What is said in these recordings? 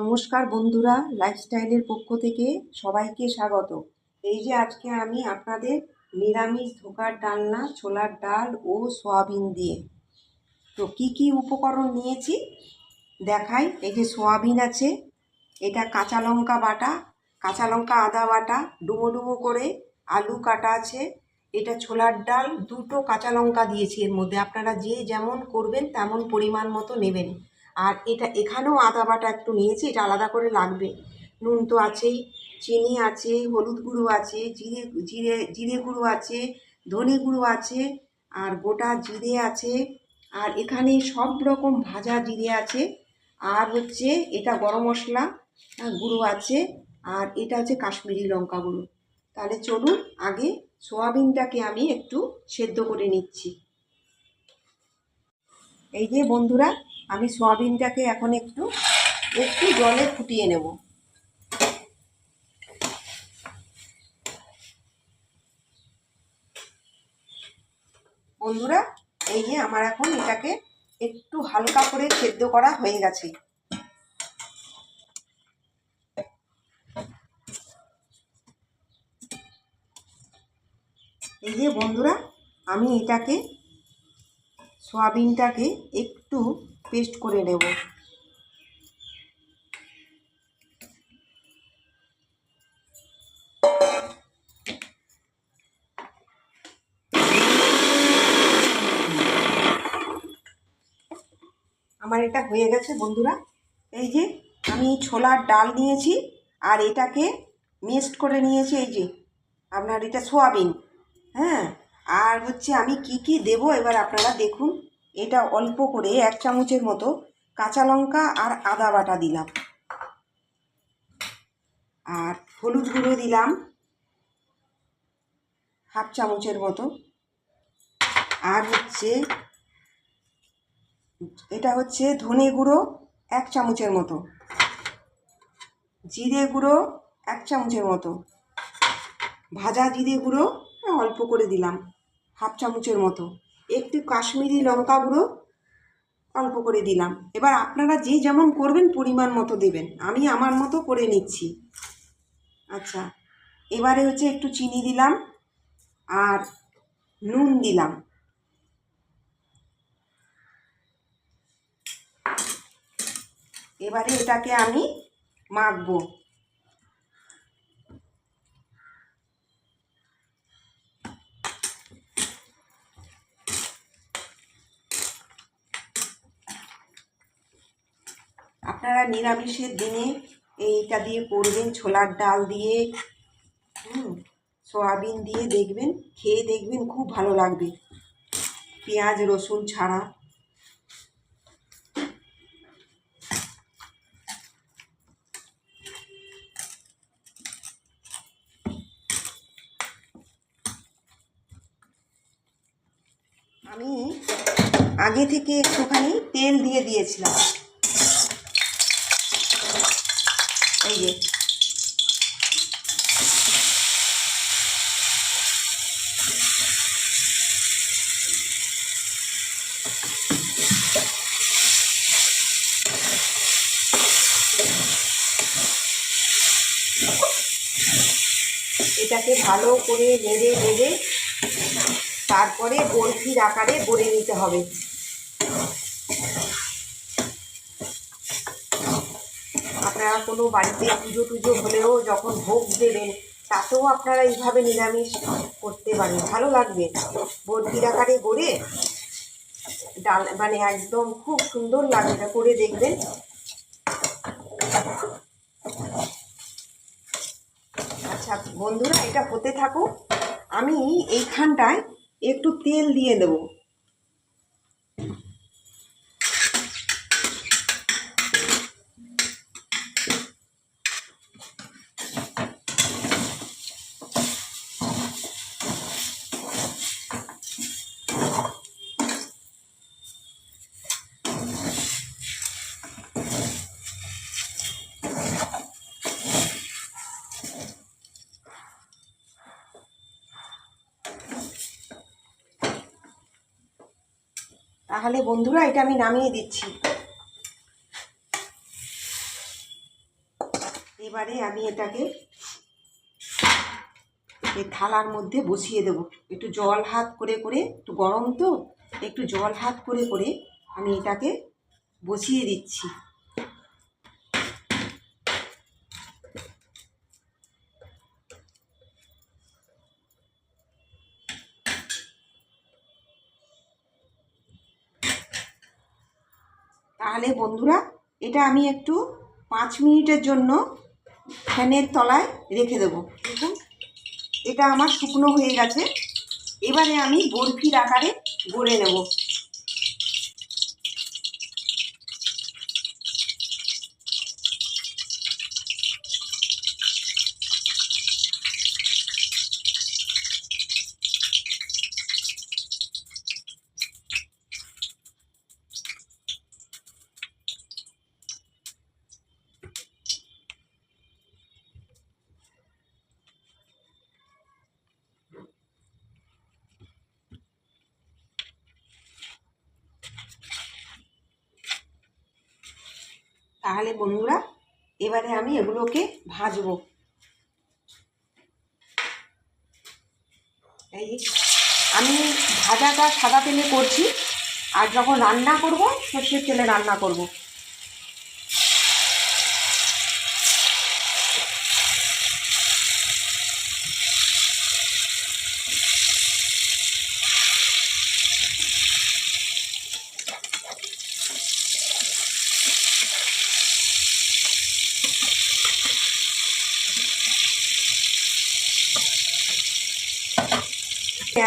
নমস্কার বন্ধুরা, লাইফস্টাইলের পক্ষ থেকে সবাইকে স্বাগত। এই যে আজকে আমি আপনাদের নিরামিষ ধোকার ডালনা, ছোলার ডাল ও সয়াবিন দিয়ে তো কি কি উপকরণ নিয়েছি দেখাই। এই যে সয়াবিন আছে, এটা কাঁচা লঙ্কা বাটা, কাঁচা লঙ্কা আদা বাটা, ডুমো ডুমো করে আলু কাটা আছে। এটা ছোলার ডাল, দুটো কাঁচা লঙ্কা দিয়েছি এর মধ্যে, আপনারা যে যেমন করবেন তেমন পরিমাণ মতো নেবেন। আর এটা এখানেও আদা বাটা একটু নিয়েছি, এটা আলাদা করে লাগবে। নুন তো আছেই, চিনি আছে, হলুদ গুঁড়ো আছে, জিরে জিরে জিরে গুঁড়ো আছে, ধনে গুঁড়ো আছে, আর গোটা জিরে আছে, আর এখানে সব রকম ভাজা জিরে আছে, আর হচ্ছে এটা গরম মশলা গুঁড়ো আছে, আর এটা হচ্ছে কাশ্মীরি লঙ্কা গুঁড়ো। তাহলে চলুন আগে সয়াবিনটাকে আমি একটু সেদ্ধ করে নিচ্ছি। এই যে বন্ধুরা, আমি সয়াবিনটাকে এখন একটু একটু জলে ফুটিয়ে নেব। বন্ধুরা, এই যে আমার এখন এটাকে একটু হালকা করে সেদ্ধ করা হয়ে গেছে। এই যে বন্ধুরা, আমি এটাকে সয়াবিনটাকে একটু পেস্ট করে নেব। আমার এটা হয়ে গেছে বন্ধুরা। এই যে আমি ছোলার ডাল নিয়েছি আর এটাকে মিক্সড করে নিয়েছি। এই যে আপনার এটা সয়াবিন, হ্যাঁ। আর হচ্ছে আমি কি কি দেব এবার আপনারা দেখুন। এটা অল্প করে 1 চামচের মতো কাঁচা লঙ্কা আর আদা বাটা দিলাম, আর হলুদ গুঁড়ো দিলাম 1/2 চামচের মতো, আর হচ্ছে এটা হচ্ছে ধনে গুঁড়ো 1 চামচের মতো, জিরে গুঁড়ো 1 চামচের মতো, ভাজা জিরে গুঁড়ো অল্প করে দিলাম 1/2 চামচের মতো, একটু কাশ্মীরি লঙ্কা গুঁড়ো অল্প করে দিলাম। এবার আপনারা যে যেমন করবেন পরিমাণ মতো দেবেন, আমি আমার মতো করে নিচ্ছি। আচ্ছা, এবারে হচ্ছে একটু চিনি দিলাম আর নুন দিলাম। এবারে এটাকে আমি মাখবো। আপনারা নিরামিষের দিনে এইটা দিয়ে করবেন, ছোলার ডাল দিয়ে, সয়াবিন দিয়ে, দেখবেন খেয়ে দেখবেন খুব ভালো লাগবে, পেঁয়াজ রসুন ছাড়া। আমি আগে থেকে একটুখানি তেল দিয়ে দিয়েছিলাম। এই যে এটাকে ভালো করে নেড়ে নেড়ে তারপরে বরফির আকারে গড়ে নিতে হবে। আপনারা কোনো বাড়িতে পুজো টুজো হলেও যখন ভোগ দেবেন তাতেও আপনারা এইভাবে নিরামিষ করতে পারেন, ভালো লাগবে। বরফির আকারে গড়ে ডাল মানে একদম খুব সুন্দর লাগবে, এটা করে দেখবেন। আচ্ছা বন্ধুরা, এটা হতে থাকুক, আমি এইখানটায় একটু তেল দিয়ে দেবো। তাহলে বন্ধুরা, এটা আমি নামিয়ে দিচ্ছি। এবারে আমি এটাকে এই থালার মধ্যে বসিয়ে দেব। একটু জল হাত করে করে, একটু গরম তো, একটু জল হাত করে করে আমি এটাকে বসিয়ে দিচ্ছি। তাহলে বন্ধুরা, এটা আমি একটু 5 মিনিটের জন্য ফ্যানের তলায় রেখে দেবো। দেখুন, এটা আমার শুকনো হয়ে গেছে। এবারে আমি বরফির আকারে গড়ে নেব। তাহলে বন্ধুরা, এবারে আমি এগুলোকে ভাজবো। এই আমি ভাজাটা সাদা তেলে করছি, আর যখন রান্না করব সর্ষের তেলে রান্না করব।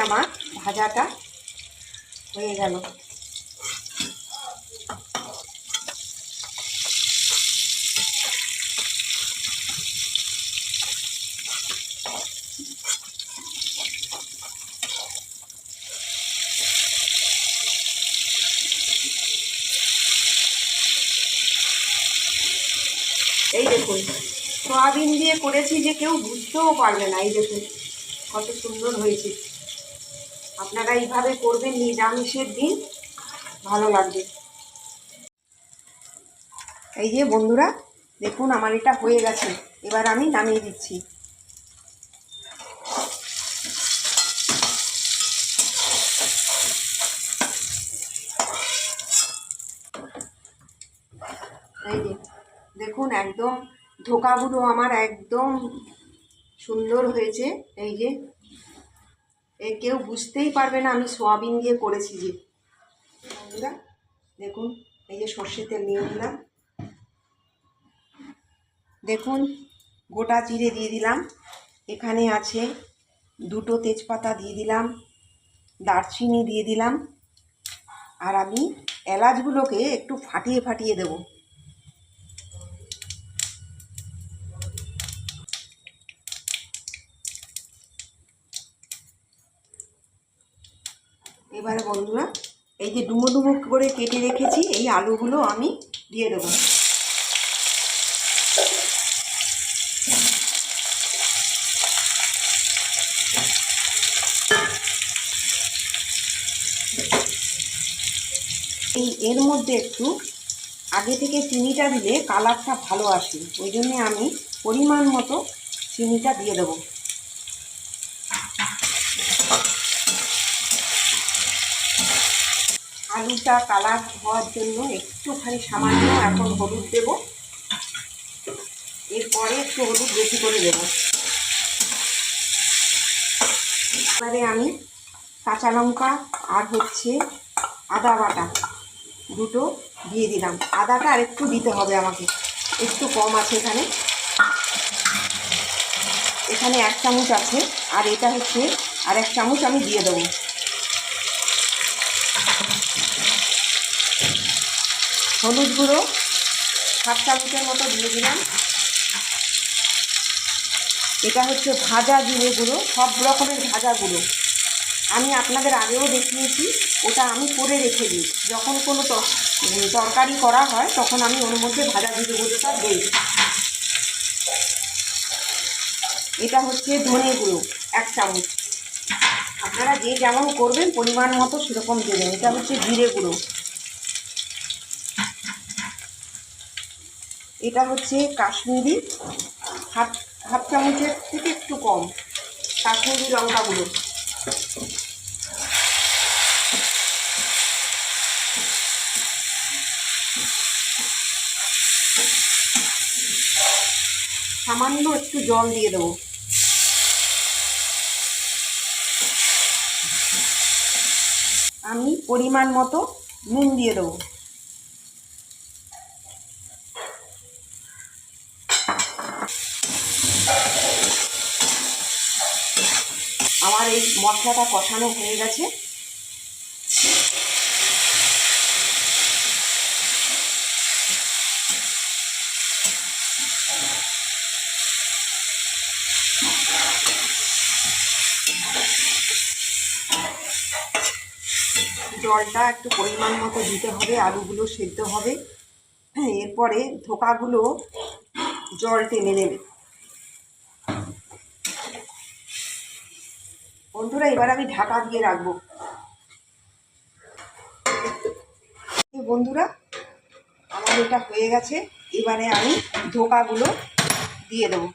আমার ভাজাটা হয়ে গেল। এই দেখুন, সয়াবিন দিয়ে করেছি যে কেউ বুঝতেও পারবে না। এই দেখুন কত সুন্দর হয়েছে। আপনারা এইভাবে করবেন নিরামিষের দিন, ভালো লাগবে। এই যে বন্ধুরা, দেখুন আমার এটা হয়ে গেছে। এবার আমি নামিয়ে দিচ্ছি। এই যে দেখুন, একদম ধোকাগুলো আমার একদম সুন্দর হয়েছে। এই যে কেউ বুঝতেই পারবে না আমি সয়াবিন দিয়ে করেছি। যে বন্ধুরা দেখুন, এই যে সর্ষের তেল নিয়ে দিলাম। দেখুন, গোটা জিরে দিয়ে দিলাম, এখানে আছে 2টো তেজপাতা দিয়ে দিলাম, দারচিনি দিয়ে দিলাম, আর আমি এলাচগুলোকে একটু ফাটিয়ে ফাটিয়ে দেব। এবারে বন্ধুরা, এই যে ডুমো ডুমো করে কেটে রেখেছি এই আলুগুলো আমি দিয়ে দেবো। এর মধ্যে একটু আগে থেকে চিনিটা দিলে কালারটা ভালো আসে, ওই জন্যে আমি পরিমাণ মতো চিনিটা দিয়ে দেবো। আলুটা কালার হওয়ার জন্য একটুখানি সামান্য এখন হলুদ দেব। এরপরে একটু হলুদ বেশি করে দেব। এবারে আমি কাঁচা লঙ্কা আর আদা বাটা 2টো দিয়ে দিলাম। আদাটা আর একটু দিতে হবে আমাকে, একটু কম আছে এখানে। এখানে 1 চামচ আছে, আর এটা আর 1 চামচ আমি দিয়ে দেবো। হলুদ গুঁড়ো 7 চামচের মতো দিয়ে দিলাম। এটা ভাজা জিরে গুঁড়ো, সব রকমের ভাজা গুঁড়ো। আমি আপনাদের আগেও দেখিয়েছি, ওটা আমি করে রেখে দিই। যখন কোনো তরকারি করা হয় তখন আমি ওর মধ্যে ভাজা জিরে গুঁড়োটা দিই। এটা ধনে গুঁড়ো 1 চামচ। আপনারা যে যেমন করবেন পরিমাণ মতো সেরকম দেবেন। এটা জিরে গুঁড়ো। এটা হচ্ছে কাশ্মীরি, হাফ হাফ চামচের থেকে একটু কম কাশ্মীরি লঙ্কা গুঁড়ো। সামান্য একটু জল দিয়ে দেবো। আমি পরিমাণ মতো নুন দিয়ে দেবো। আমার এই মশলাটা কষানো হয়ে গেছে। জলটা একটু পরিমাণ মতো দিতে হবে, আলুগুলো সেদ্ধ হবে। এরপরে ধোকাগুলো জল টেনে নেবে। বন্ধুরা, এবার আমি ঢাকা দিয়ে রাখবো। বন্ধুরা, আমার এটা হয়ে গেছে। এবারে আমি ধোকাগুলো দিয়ে দেবো।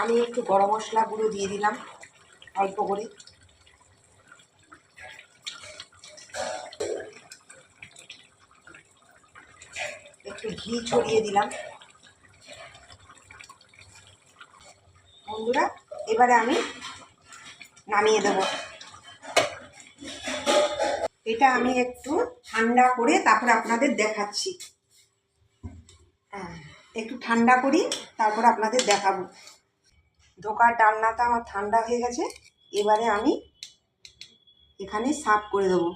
আমি একটু গরম মশলা গুঁড়ো দিয়ে দিলাম অল্প করে। একটু ঘি ছড়িয়ে দিলাম। বন্ধুরা, এবারে আমি নামিয়ে দেব। এটা আমি একটু ঠান্ডা করে তারপর আপনাদের দেখাচ্ছি। একটু ঠান্ডা করি, তারপর আপনাদের দেখাবো। ধোকার ডালনাটা আমার ঠান্ডা হয়ে গেছে। এবারে আমি এখানে সার্ভ করে দেবো।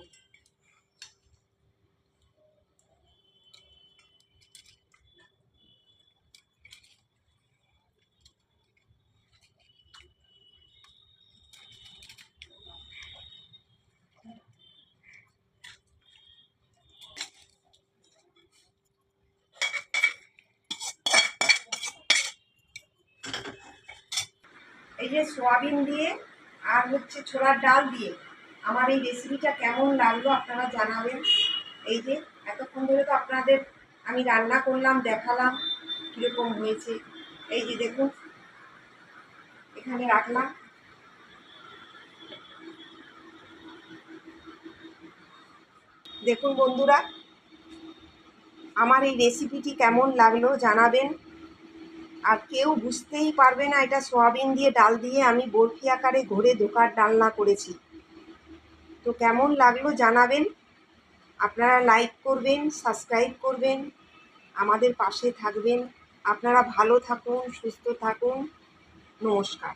এই যে সোয়াবিন দিয়ে আর হচ্ছে ছোলার ডাল দিয়ে আমার এই রেসিপিটা কেমন লাগলো আপনারা জানাবেন। এই যে এতক্ষণ ধরে তো আপনাদের আমি রান্না করলাম, দেখালাম কীরকম হয়েছে। এই যে দেখুন, এখানে রাখলাম। দেখুন বন্ধুরা, আমার এই রেসিপিটি কেমন লাগলো জানাবেন। আর কেউ বুঝতেই পারবে না এটা সোয়াবিন দিয়ে ডাল দিয়ে আমি বরফি আকারে ঘরে ধোকার ডালনা করেছি। তো কেমন লাগলো জানাবেন। আপনারা লাইক করবেন, সাবস্ক্রাইব করবেন, আমাদের পাশে থাকবেন। আপনারা ভালো থাকুন, সুস্থ থাকুন। নমস্কার।